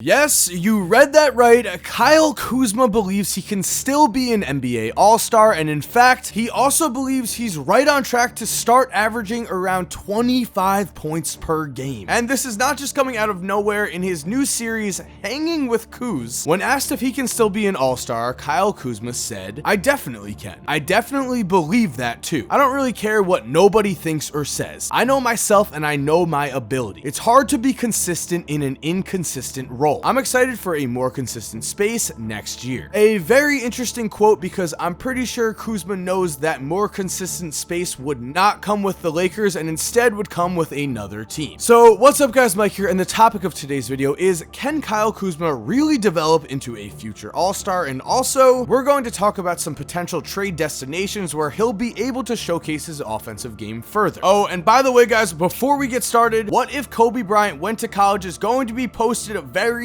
Yes, you read that right. Kyle Kuzma believes he can still be an NBA All-Star, and in fact, he also believes he's right on track to start averaging around 25 points per game. And this is not just coming out of nowhere. In his new series, Hanging with Kuz, when asked if he can still be an All-Star, Kyle Kuzma said, "I definitely can. I definitely believe that too. I don't really care what nobody thinks or says. I know myself and I know my ability. It's hard to be consistent in an inconsistent role. I'm excited for a more consistent space next year." A very interesting quote, because I'm pretty sure Kuzma knows that more consistent space would not come with the Lakers and instead would come with another team. So what's up guys, Mike here, and the topic of today's video is, can Kyle Kuzma really develop into a future All-Star? And also, we're going to talk about some potential trade destinations where he'll be able to showcase his offensive game further. Oh, and by the way guys, before we get started, What If Kobe Bryant Went to College is going to be posted very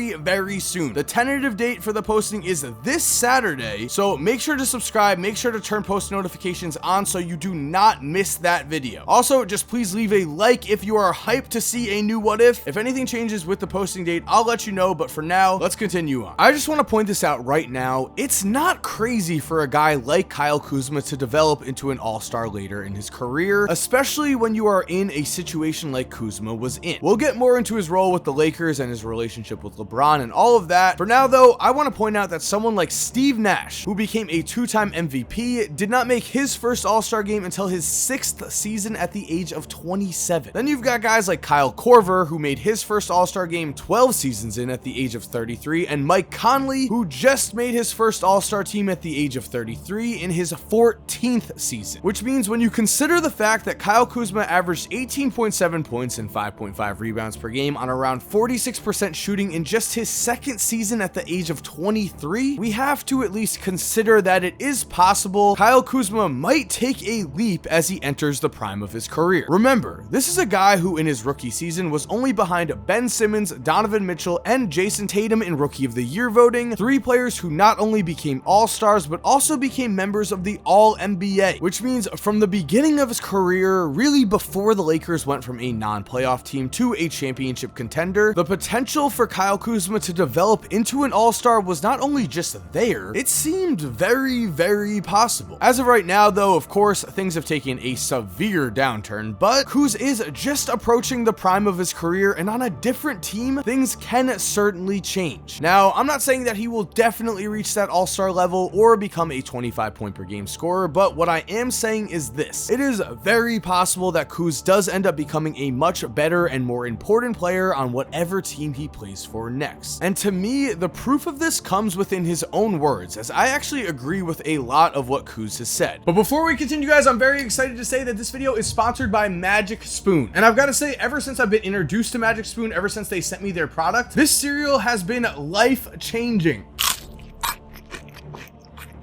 soon. The tentative date for the posting is this Saturday, so make sure to subscribe, make sure to turn post notifications on so you do not miss that video. Also, just please leave a like if you are hyped to see a new What If. If anything changes with the posting date, I'll let you know, but for now, let's continue on. I just want to point this out right now. It's not crazy for a guy like Kyle Kuzma to develop into an All-Star later in his career, especially when you are in a situation like Kuzma was in. We'll get more into his role with the Lakers and his relationship with LeBron and all of that. For now though, I want to point out that someone like Steve Nash, who became a two-time MVP, did not make his first All-Star game until his 6th season at the age of 27. Then you've got guys like Kyle Korver, who made his first All-Star game 12 seasons in at the age of 33, and Mike Conley, who just made his first All-Star team at the age of 33 in his 14th season. Which means when you consider the fact that Kyle Kuzma averaged 18.7 points and 5.5 rebounds per game on around 46% shooting in just his second season at the age of 23, we have to at least consider that it is possible Kyle Kuzma might take a leap as he enters the prime of his career. Remember, this is a guy who in his rookie season was only behind Ben Simmons, Donovan Mitchell, and Jason Tatum in Rookie of the Year voting, three players who not only became All-Stars but also became members of the All-NBA, which means from the beginning of his career, really before the Lakers went from a non-playoff team to a championship contender, the potential for Kyle Kuzma to develop into an All-Star was not only just there, it seemed very possible. As of right now though, of course, things have taken a severe downturn, but Kuz is just approaching the prime of his career, and on a different team, things can certainly change. Now, I'm not saying that he will definitely reach that All-Star level or become a 25 point per game scorer, but what I am saying is this: it is very possible that Kuz does end up becoming a much better and more important player on whatever team he plays for next. And to me, the proof of this comes within his own words, as I actually agree with a lot of what Kuz has said. But before we continue guys, I'm very excited to say that this video is sponsored by Magic Spoon. And I've got to say, ever since I've been introduced to Magic Spoon, ever since they sent me their product, this cereal has been life-changing.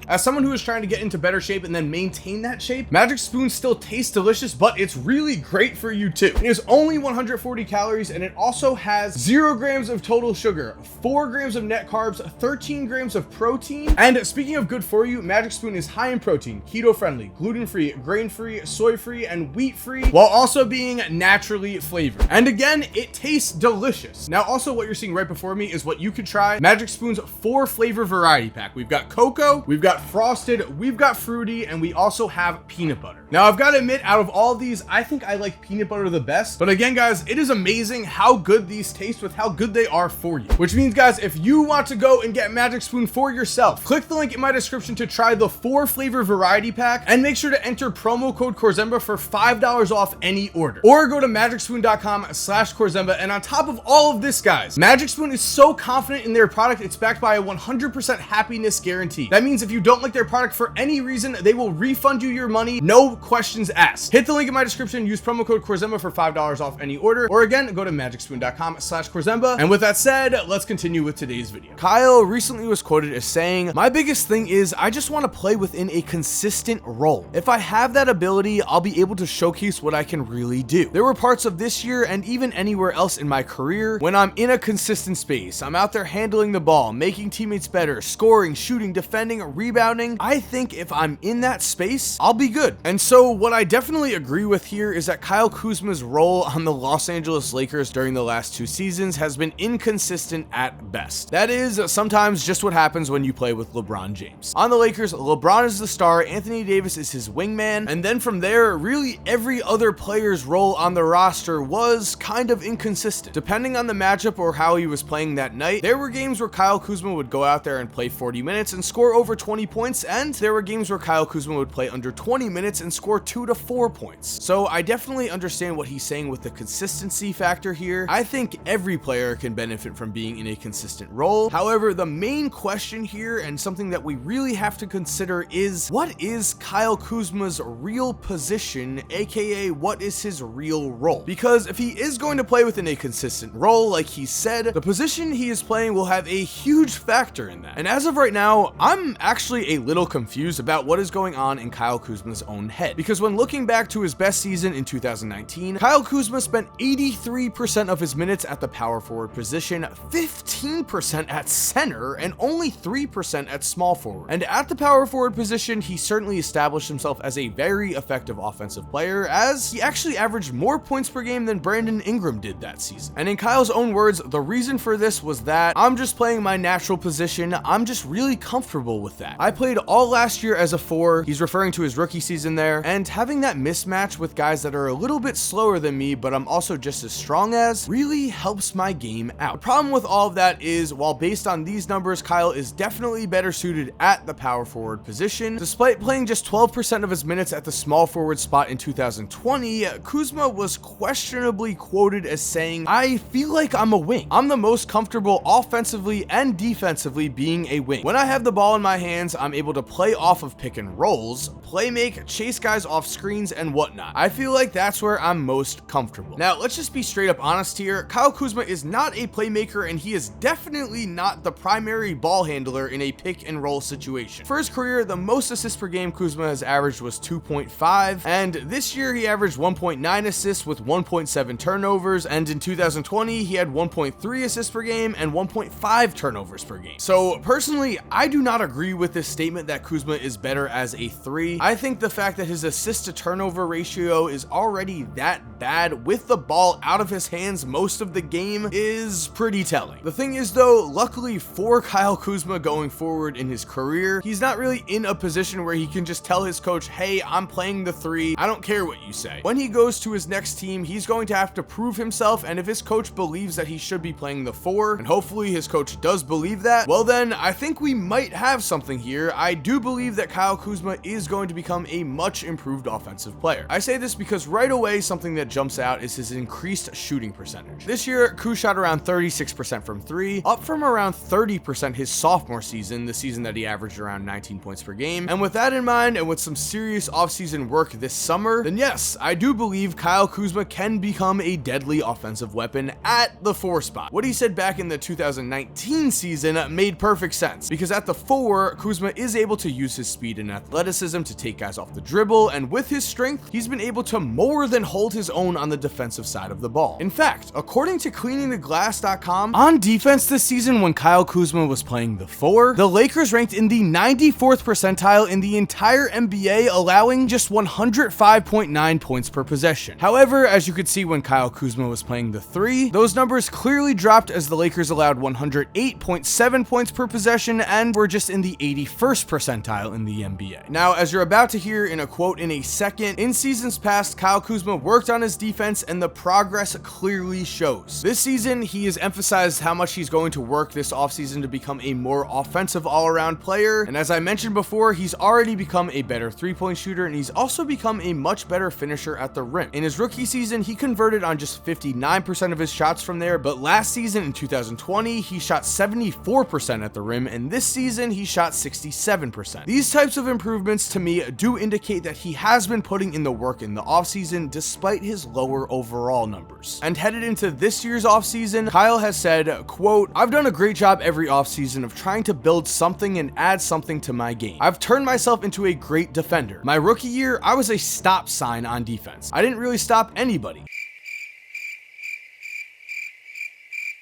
As someone who is trying to get into better shape and then maintain that shape, Magic Spoon still tastes delicious, but it's really great for you too. It is only 140 calories, and it also has 0 grams of total sugar, 4 grams of net carbs, 13 grams of protein. And speaking of good for you, Magic Spoon is high in protein, keto-friendly, gluten-free, grain-free, soy-free, and wheat-free, while also being naturally flavored. And again, it tastes delicious. Now, also what you're seeing right before me is what you could try: Magic Spoon's 4 flavor variety pack. We've got cocoa, we've got frosted, we've got fruity, and we also have peanut butter. Now, I've got to admit, out of all these, I think I like peanut butter the best. But again, guys, it is amazing how good these taste with how good they are for you. Which means, guys, if you want to go and get Magic Spoon for yourself, click the link in my description to try the 4 flavor variety pack, and make sure to enter promo code Korzemba for $5 off any order. Or go to magicspoon.com/Korzemba. And on top of all of this, guys, Magic Spoon is so confident in their product, it's backed by a 100% happiness guarantee. That means if you don't like their product for any reason, they will refund you your money, no questions asked. Hit the link in my description, use promo code Korzemba for $5 off any order, or again, go to magicspoon.com/Korzemba. And with that said, let's continue with today's video. Kyle recently was quoted as saying, "My biggest thing is I just want to play within a consistent role. If I have that ability, I'll be able to showcase what I can really do. There were parts of this year and even anywhere else in my career when I'm in a consistent space. I'm out there handling the ball, making teammates better, scoring, shooting, defending, rebounding, rebounding, I think if I'm in that space, I'll be good. And so what I definitely agree with here is that Kyle Kuzma's role on the Los Angeles Lakers during the last 2 seasons has been inconsistent at best. That is sometimes just what happens when you play with LeBron James. On the Lakers, LeBron is the star, Anthony Davis is his wingman, and then from there, really every other player's role on the roster was kind of inconsistent. Depending on the matchup or how he was playing that night, there were games where Kyle Kuzma would go out there and play 40 minutes and score over 20 points, and there were games where Kyle Kuzma would play under 20 minutes and score 2 to 4 points. So I definitely understand what he's saying with the consistency factor here. I think every player can benefit from being in a consistent role. However, the main question here, and something that we really have to consider, is what is Kyle Kuzma's real position, aka what is his real role? Because if he is going to play within a consistent role, like he said, the position he is playing will have a huge factor in that. And as of right now, I'm actually a little confused about what is going on in Kyle Kuzma's own head. Because when looking back to his best season in 2019, Kyle Kuzma spent 83% of his minutes at the power forward position, 15% at center, and only 3% at small forward. And at the power forward position, he certainly established himself as a very effective offensive player, as he actually averaged more points per game than Brandon Ingram did that season. And in Kyle's own words, the reason for this was that I'm just playing my natural position. I'm just really comfortable with that. I played all last year as a 4. He's referring to his rookie season there, and having that mismatch with guys that are a little bit slower than me, but I'm also just as strong as, really helps my game out. The problem with all of that is, while based on these numbers, Kyle is definitely better suited at the power forward position. Despite playing just 12% of his minutes at the small forward spot in 2020, Kuzma was questionably quoted as saying, "I feel like I'm a wing. I'm the most comfortable offensively and defensively being a wing. When I have the ball in my hands, I'm able to play off of pick and rolls, play make, chase guys off screens, and whatnot. I feel like that's where I'm most comfortable." Now, let's just be straight up honest here. Kyle Kuzma is not a playmaker, and he is definitely not the primary ball handler in a pick and roll situation. For his career, the most assists per game Kuzma has averaged was 2.5, and this year he averaged 1.9 assists with 1.7 turnovers, and in 2020 he had 1.3 assists per game and 1.5 turnovers per game. So personally, I do not agree with this statement that Kuzma is better as a 3. I think the fact that his assist to turnover ratio is already that bad with the ball out of his hands most of the game is pretty telling. The thing is though, luckily for Kyle Kuzma going forward in his career, he's not really in a position where he can just tell his coach, "Hey, I'm playing the 3. I don't care what you say." When he goes to his next team, he's going to have to prove himself, and if his coach believes that he should be playing the 4, and hopefully his coach does believe that, well then, I think we might have something here. I do believe that Kyle Kuzma is going to become a much improved offensive player. I say this because right away, something that jumps out is his increased shooting percentage. This year, Kuz shot around 36% from 3, up from around 30% his sophomore season, the season that he averaged around 19 points per game. And with that in mind, and with some serious offseason work this summer, then yes, I do believe Kyle Kuzma can become a deadly offensive weapon at the 4 spot. What he said back in the 2019 season made perfect sense, because at the 4, Kuzma is able to use his speed and athleticism to take guys off the dribble, and with his strength, he's been able to more than hold his own on the defensive side of the ball. In fact, according to cleaningtheglass.com, on defense this season when Kyle Kuzma was playing the 4, the Lakers ranked in the 94th percentile in the entire NBA, allowing just 105.9 points per possession. However, as you could see when Kyle Kuzma was playing the 3, those numbers clearly dropped as the Lakers allowed 108.7 points per possession and were just in the 81st percentile in the NBA. Now, as you're about to hear in a quote in a second, in seasons past, Kyle Kuzma worked on his defense and the progress clearly shows. This season, he has emphasized how much he's going to work this offseason to become a more offensive all-around player, and as I mentioned before, he's already become a better 3-point shooter, and he's also become a much better finisher at the rim. In his rookie season, he converted on just 59% of his shots from there, but last season in 2020, he shot 74% at the rim, and this season, he shot 67%. These types of improvements to me do indicate that he has been putting in the work in the offseason despite his lower overall numbers. And headed into this year's offseason, Kyle has said, quote, "I've done a great job every offseason of trying to build something and add something to my game. I've turned myself into a great defender. My rookie year, I was a stop sign on defense. I didn't really stop anybody.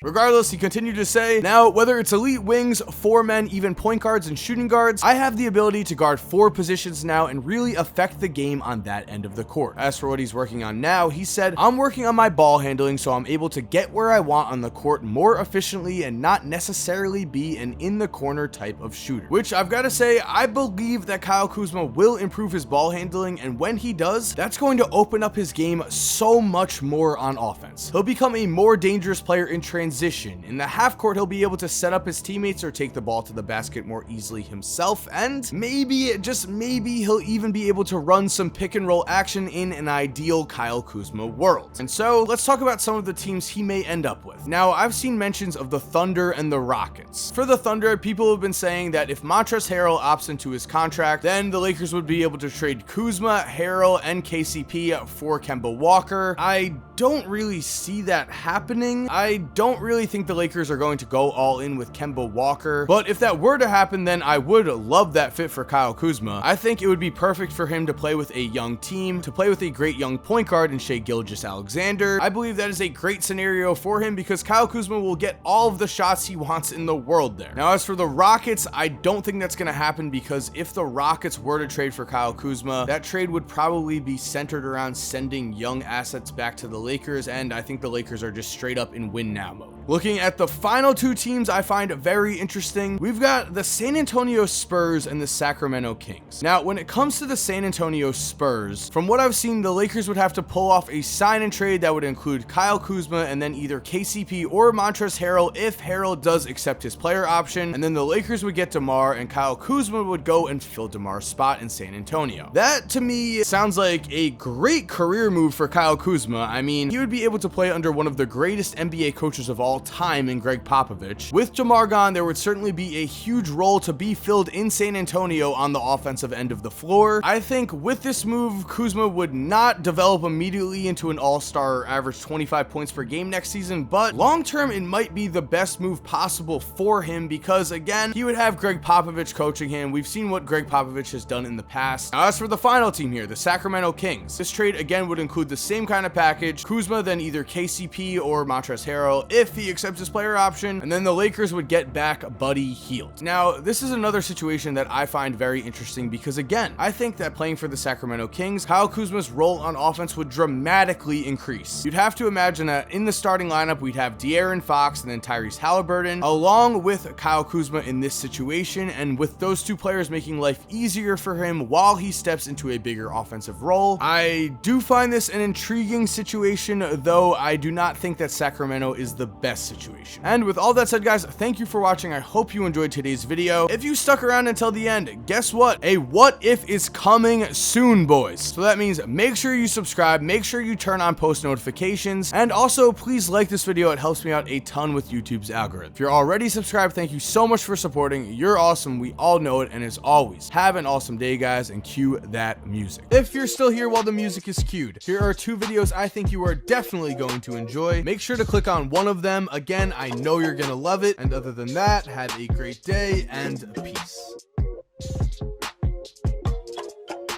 Regardless, he continued to say, now, whether it's elite wings, 4 men, even point guards and shooting guards, I have the ability to guard 4 positions now and really affect the game on that end of the court. As for what he's working on now, he said, I'm working on my ball handling so I'm able to get where I want on the court more efficiently and not necessarily be an in the corner type of shooter. Which I've got to say, I believe that Kyle Kuzma will improve his ball handling, and when he does, that's going to open up his game so much more on offense. He'll become a more dangerous player in transition. In the half court, he'll be able to set up his teammates or take the ball to the basket more easily himself, and maybe, just maybe, he'll even be able to run some pick and roll action in an ideal Kyle Kuzma world. And so let's talk about some of the teams he may end up with. Now, I've seen mentions of the Thunder and the Rockets. For the Thunder, people have been saying that if Montrezl Harrell opts into his contract, then the Lakers would be able to trade Kuzma, Harrell, and KCP for Kemba Walker. I don't really see that happening. I don't really think the Lakers are going to go all in with Kemba Walker, but if that were to happen, then I would love that fit for Kyle Kuzma. I think it would be perfect for him to play with a young team, to play with a great young point guard in Shai Gilgeous-Alexander. I believe that is a great scenario for him because Kyle Kuzma will get all of the shots he wants in the world there. Now, as for the Rockets, I don't think that's going to happen because if the Rockets were to trade for Kyle Kuzma, that trade would probably be centered around sending young assets back to the Lakers, and I think the Lakers are just straight up in win now mode. Looking at the final 2 teams I find very interesting, we've got the San Antonio Spurs and the Sacramento Kings. Now, when it comes to the San Antonio Spurs, from what I've seen, the Lakers would have to pull off a sign and trade that would include Kyle Kuzma and then either KCP or Montrezl Harrell if Harrell does accept his player option, and then the Lakers would get DeMar and Kyle Kuzma would go and fill DeMar's spot in San Antonio. That, to me, sounds like a great career move for Kyle Kuzma. I mean, he would be able to play under one of the greatest NBA coaches of all time in Greg Popovich. With DeMar gone, there would certainly be a huge role to be filled in San Antonio on the offensive end of the floor. I think with this move, Kuzma would not develop immediately into an all-star or average 25 points per game next season, but long-term, it might be the best move possible for him because, again, he would have Greg Popovich coaching him. We've seen what Greg Popovich has done in the past. Now, as for the final team here, the Sacramento Kings, this trade again would include the same kind of package. Kuzma, then either KCP or Montrezl Harrell if he accepts his player option, and then the Lakers would get back Buddy Hield. Now, this is another situation that I find very interesting because, again, I think that playing for the Sacramento Kings, Kyle Kuzma's role on offense would dramatically increase. You'd have to imagine that in the starting lineup, we'd have De'Aaron Fox and then Tyrese Halliburton, along with Kyle Kuzma in this situation, and with those 2 players making life easier for him while he steps into a bigger offensive role. I do find this an intriguing situation, though I do not think that Sacramento is the best situation. And with all that said, guys, thank you for watching. I hope you enjoyed today's video. If you stuck around until the end, guess what? A what if is coming soon, boys. So that means make sure you subscribe, make sure you turn on post notifications, and also please like this video. It helps me out a ton with YouTube's algorithm. If you're already subscribed, thank you so much for supporting. You're awesome. We all know it. And as always, have an awesome day, guys, and cue that music. If you're still here while the music is cued, here are 2 videos I think you are definitely going to enjoy. Make sure to click on one of them. Again, I know you're gonna love it. And other than that, have a great day and peace.